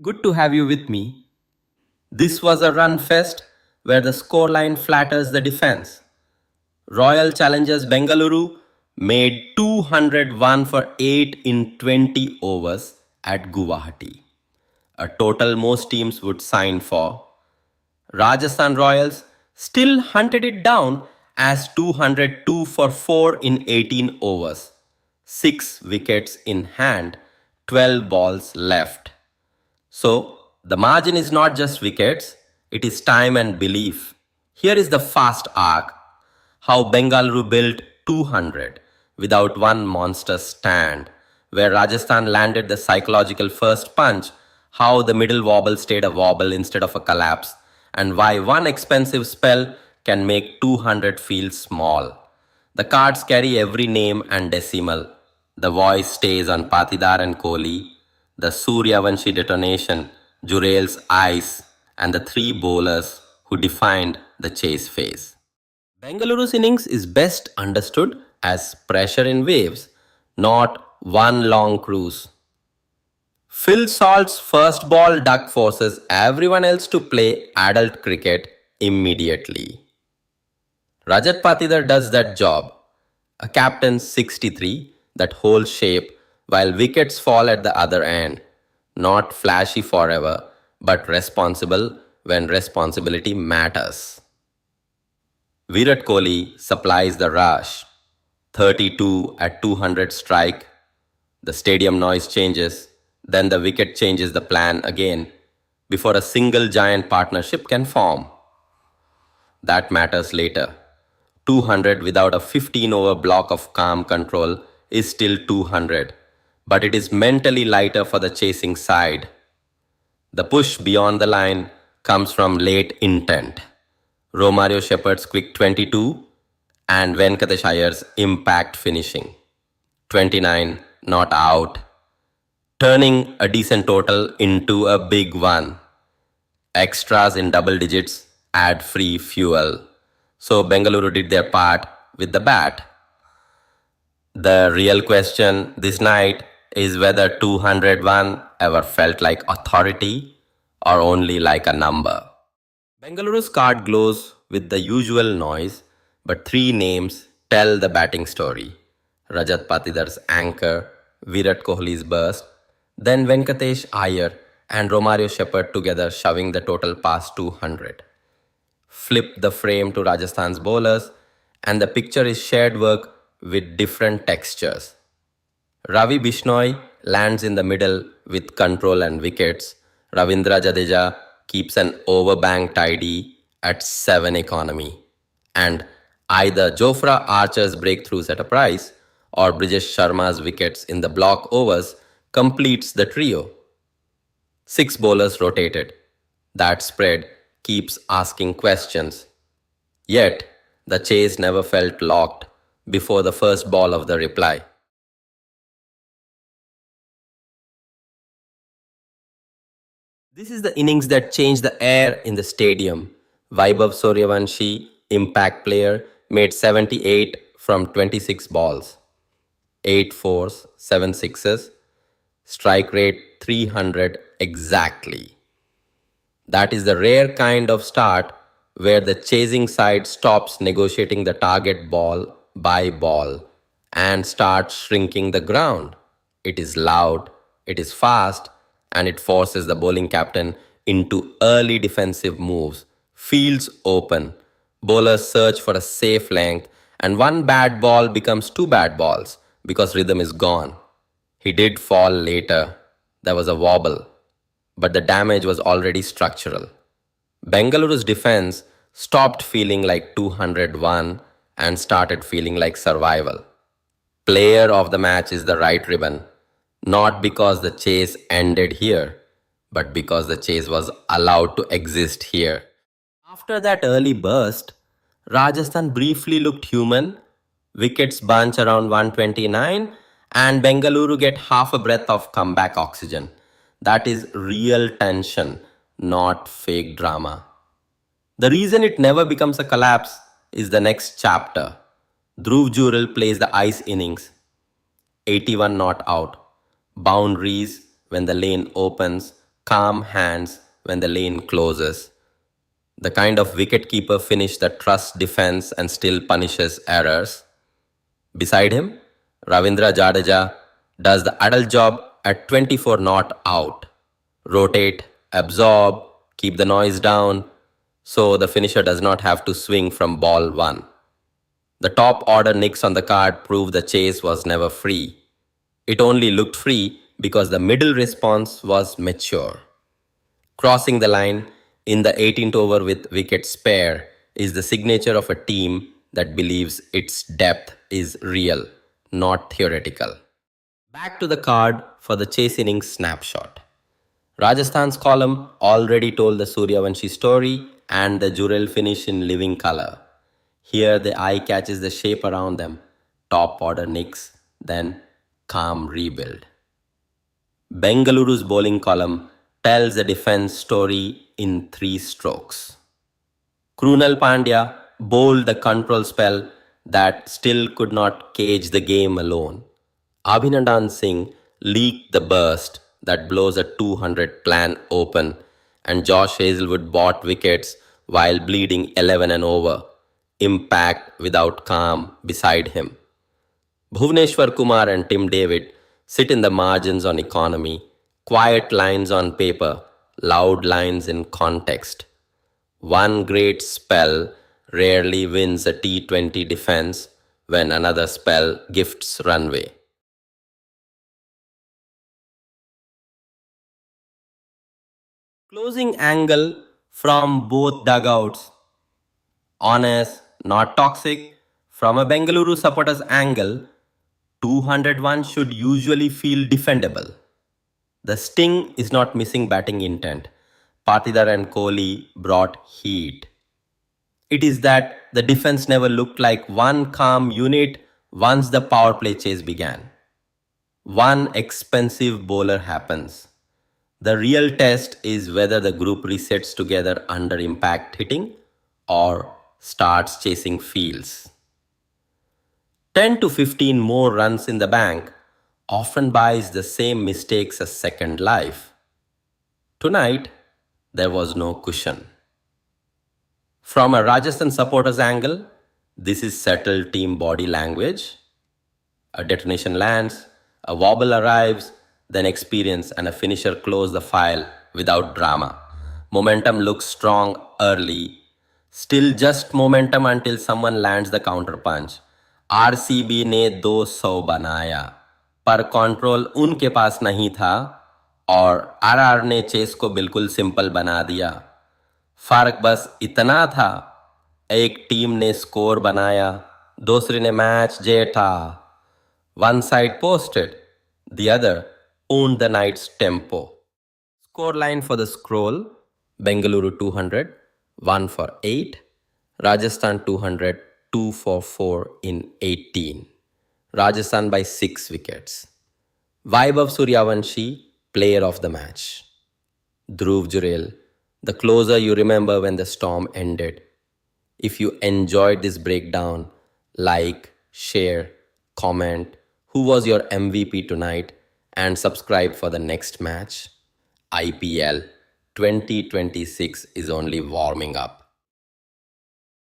Good to have you with me. This was a run fest where the scoreline flatters the defense. Royal Challengers Bengaluru made 201 for 8 in 20 overs at Guwahati, a total most teams would sign for. Rajasthan Royals still hunted it down as 202 for 4 in 18 overs, 6 wickets in hand, 12 balls left. So, the margin is not just wickets, it is time and belief. Here is the fast arc how Bengaluru built 200 without one monster stand, where Rajasthan landed the psychological first punch, how the middle wobble stayed a wobble instead of a collapse, and why one expensive spell can make 200 feel small. The cards carry every name and decimal. The voice stays on Patidar and Kohli, the Sooryavanshi detonation, Jurel's ice, and the three bowlers who defined the chase phase. Bengaluru's innings is best understood as pressure in waves, not one long cruise. Phil Salt's first ball duck forces everyone else to play adult cricket immediately. Rajat Patidar does that job. A captain's 63 that holds shape while wickets fall at the other end. Not flashy forever, but responsible when responsibility matters. Virat Kohli supplies the rush. 32 at 200 strike. The stadium noise changes. Then the wicket changes the plan again before a single giant partnership can form. That matters later. 200 without a 15-over block of calm control is still 200, but it is mentally lighter for the chasing side. The push beyond the line comes from late intent. Romario Shepherd's quick 22 and Venkatesh Iyer's impact finishing. 29 not out, turning a decent total into a big one. Extras in double digits add free fuel. So Bengaluru did their part with the bat. The real question this night is whether 201 ever felt like authority or only like a number. Bengaluru's card glows with the usual noise, but three names tell the batting story. Rajat Patidar's anchor, Virat Kohli's burst, then Venkatesh Iyer and Romario Shepherd together shoving the total past 200. Flip the frame to Rajasthan's bowlers, and the picture is shared work with different textures. Ravi Bishnoi lands in the middle with control and wickets. Ravindra Jadeja keeps an overbank tidy at 7 economy. And either Jofra Archer's breakthroughs at a price or Brijesh Sharma's wickets in the block overs completes the trio. 6 bowlers rotated. That spread keeps asking questions. Yet, the chase never felt locked before the first ball of the reply. This is the innings that changed the air in the stadium. Vaibhav Sooryavanshi, impact player, made 78 from 26 balls. 8 fours, 7 sixes, strike rate 300 exactly. That is the rare kind of start where the chasing side stops negotiating the target ball by ball and starts shrinking the ground. It is loud, it is fast, and it forces the bowling captain into early defensive moves. Fields open, bowlers search for a safe length, and one bad ball becomes two bad balls because rhythm is gone. He did fall later. There was a wobble, but the damage was already structural. Bengaluru's defense stopped feeling like 201 and started feeling like survival. Player of the match is the right ribbon, not because the chase ended here, but because the chase was allowed to exist here. After that early burst, Rajasthan briefly looked human. Wickets bunch around 129, and Bengaluru get half a breath of comeback oxygen. That is real tension, not fake drama. The reason it never becomes a collapse is the next chapter. Dhruv Jurel plays the ice innings, 81 not out. Boundaries when the lane opens, calm hands when the lane closes. The kind of wicketkeeper finish that trusts defense and still punishes errors. Beside him, Ravindra Jadeja does the adult job at 24 not out. Rotate, absorb, keep the noise down, so the finisher does not have to swing from ball one. The top order nicks on the card prove the chase was never free. It only looked free because the middle response was mature. Crossing the line in the 18th over with wicket spare is the signature of a team that believes its depth is real, not theoretical. Back to the card for the chase innings snapshot. Rajasthan's column already told the Sooryavanshi story and the Jurel finish in living color. Here the eye catches the shape around them. Top order nicks, then calm rebuild. Bengaluru's bowling column tells the defense story in three strokes. Krunal Pandya bowled the control spell that still could not cage the game alone. Abhinandan Singh leaked the burst that blows a 200 plan open, and Josh Hazelwood bought wickets while bleeding 11 and over. Impact without calm beside him. Bhuvneshwar Kumar and Tim David sit in the margins on economy, quiet lines on paper, loud lines in context. One great spell rarely wins a T20 defense when another spell gifts runway. Closing angle from both dugouts. Honest, not toxic. From a Bengaluru supporter's angle, 201 should usually feel defendable. The sting is not missing batting intent. Patidar and Kohli brought heat. It is that the defense never looked like one calm unit once the power play chase began. One expensive bowler happens. The real test is whether the group resets together under impact hitting or starts chasing fields. 10 to 15 more runs in the bank often buys the same mistakes a second life. Tonight, there was no cushion. From a Rajasthan supporter's angle, this is settled team body language. A detonation lands, a wobble arrives, then experience and a finisher close the file without drama. Momentum looks strong early, still just momentum until someone lands the counter punch. RCB ने 200 बनाया, पर control उनके पास नहीं था और RR ने chess को बिल्कुल सिंपल बना दिया. फर्क बस इतना था, एक टीम ने स्कोर बनाया, दूसरी ने मैच जेता. One side posted, the other owned the night's tempo. Scoreline for the scroll: Bengaluru 200, 1 for 8, Rajasthan 200, 2 for 4 in 18. Rajasthan by 6 wickets. Vaibhav Sooryavanshi, player of the match. Dhruv Jurel, the closer you remember when the storm ended. If you enjoyed this breakdown, like, share, comment who was your MVP tonight, and subscribe for the next match. IPL 2026 is only warming up.